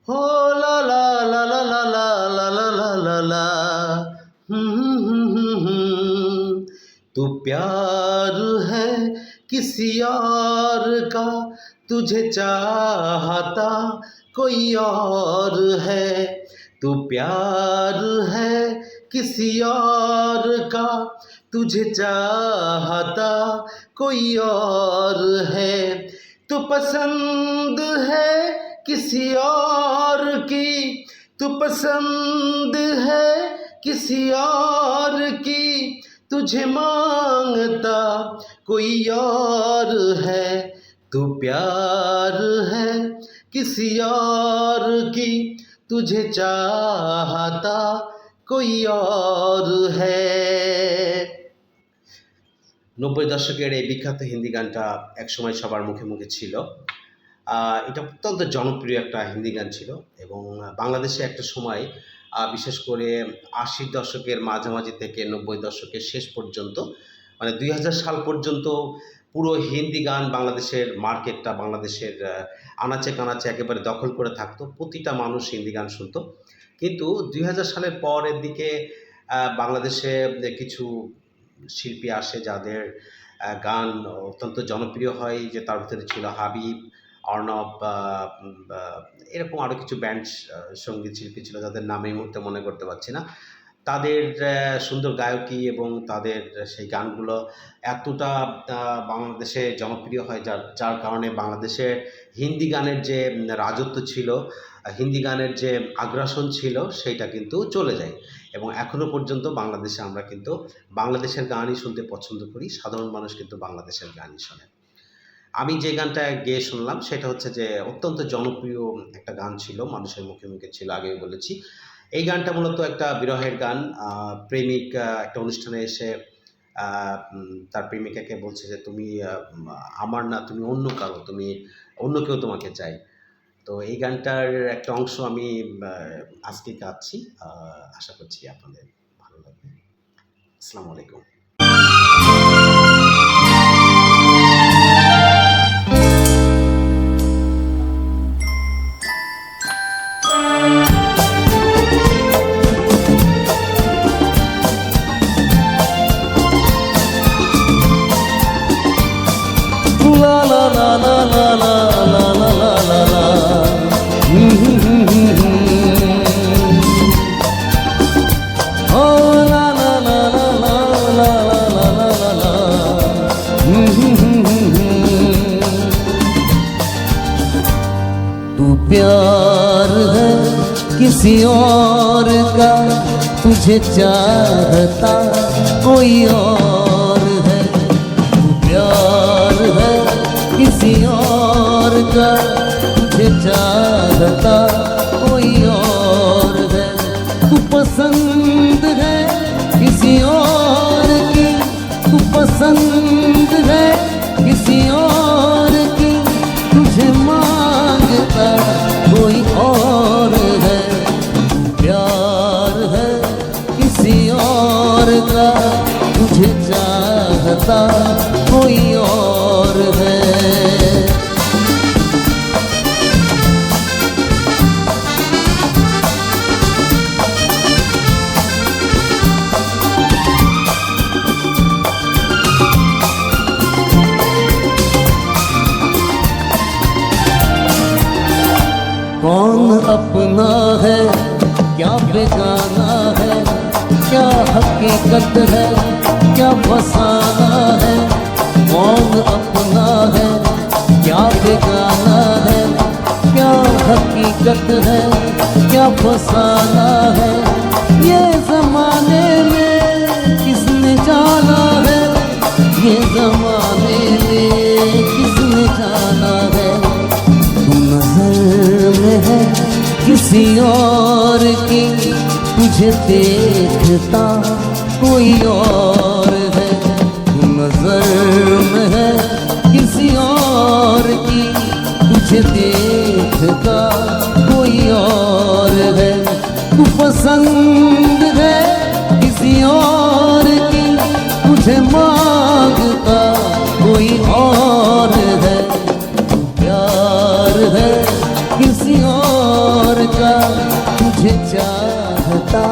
हो ला ला ला ला ला ला ला ला ला ला ला तू प्यार है किसी और का, तुझे चाहता कोई और है। तू प्यार है किसी और का, तुझे चाहता कोई और है। तू पसंद है किसी और की, तू पसंद है किसी और की, तुझे मांगता कोई और है। तू प्यार है किसी और की, तुझे चाहता कोई और है। 90 দশকের এই বিখ্যাত হিন্দি গানটা একসময় সবার মুখে মুখে ছিল। এটা অত্যন্ত জনপ্রিয় একটা হিন্দি গান ছিল এবং বাংলাদেশে একটা সময় বিশেষ করে ৮০ দশকের মাঝামাঝি থেকে ৯০ দশকের শেষ পর্যন্ত মানে ২০০০ সাল পর্যন্ত পুরো হিন্দি গান বাংলাদেশের মার্কেটটা বাংলাদেশের আনাচে কানাচে একেবারে দখল করে থাকতো। প্রতিটা মানুষ হিন্দি গান শুনতো। কিন্তু ২০০০ সালের পরের দিকে বাংলাদেশে কিছু শিল্পী আসে যাদের গান অত্যন্ত জনপ্রিয় হয়, যে তার ভিতরে ছিল হাবিব, অর্ণব, এরকম আরও কিছু ব্যান্ড সঙ্গীত শিল্পী ছিল যাদের নাম এই মুহূর্তে মনে করতে পারছি না। তাদের সুন্দর গায়কী এবং তাদের সেই গানগুলো এতটা বাংলাদেশে জনপ্রিয় হয় যার কারণে বাংলাদেশের হিন্দি গানের যে রাজত্ব ছিল, হিন্দি গানের যে আগ্রাসন ছিল সেইটা কিন্তু চলে যায় এবং এখনও পর্যন্ত বাংলাদেশে আমরা কিন্তু বাংলাদেশের গানই শুনতে পছন্দ করি। সাধারণ মানুষ কিন্তু বাংলাদেশের গানই শোনে। আমি যে গানটা গেয়ে শুনলাম সেটা হচ্ছে যে অত্যন্ত জনপ্রিয় একটা গান ছিল, মানুষের মুখে মুখে ছিল, আগেই বলেছি। এই গানটা মূলত একটা বিরহের গান। প্রেমিক একটা অনুষ্ঠানে এসে তার প্রেমিকাকে বলছে যে তুমি আমার না, তুমি অন্য কারো, তুমি অন্য কেউ তোমাকে চাই। তো এই গানটার একটা অংশ আমি আজকে গাচ্ছি, আশা করছি আপনাদের ভালো লাগবে। আসসালামু আলাইকুম। La la la la la la la la la la la. Oh la la la la la la la la la la. तू प्यार है किसी और का, तुझे चाहता कोई और है। तू प्यार है किसी और का, तुझे चाहता कोई और है। तू पसंद है किसी और की, तू पसंद है किसी और की, तुझे मांगता कोई और है। प्यार है किसी और का, तुझे चाहता कोई और है। कौन अपना है क्या बेगाना है, क्या हकीकत है क्या फसाना है। कौन अपना है क्या बेगाना है, क्या हकीकत है क्या फसाना है। ये ज़माने में किसने जाना है, ये ज़माने में किसने जाना है। तू नजर में है किसी और की, तुझे देखता कोई और है। तू नजर में है किसी और की, तुझे देखता कोई और है। तू पसंद है किसी और की, तुझे मांगता कोई और है। प्यार है किसी और तुझे चाहता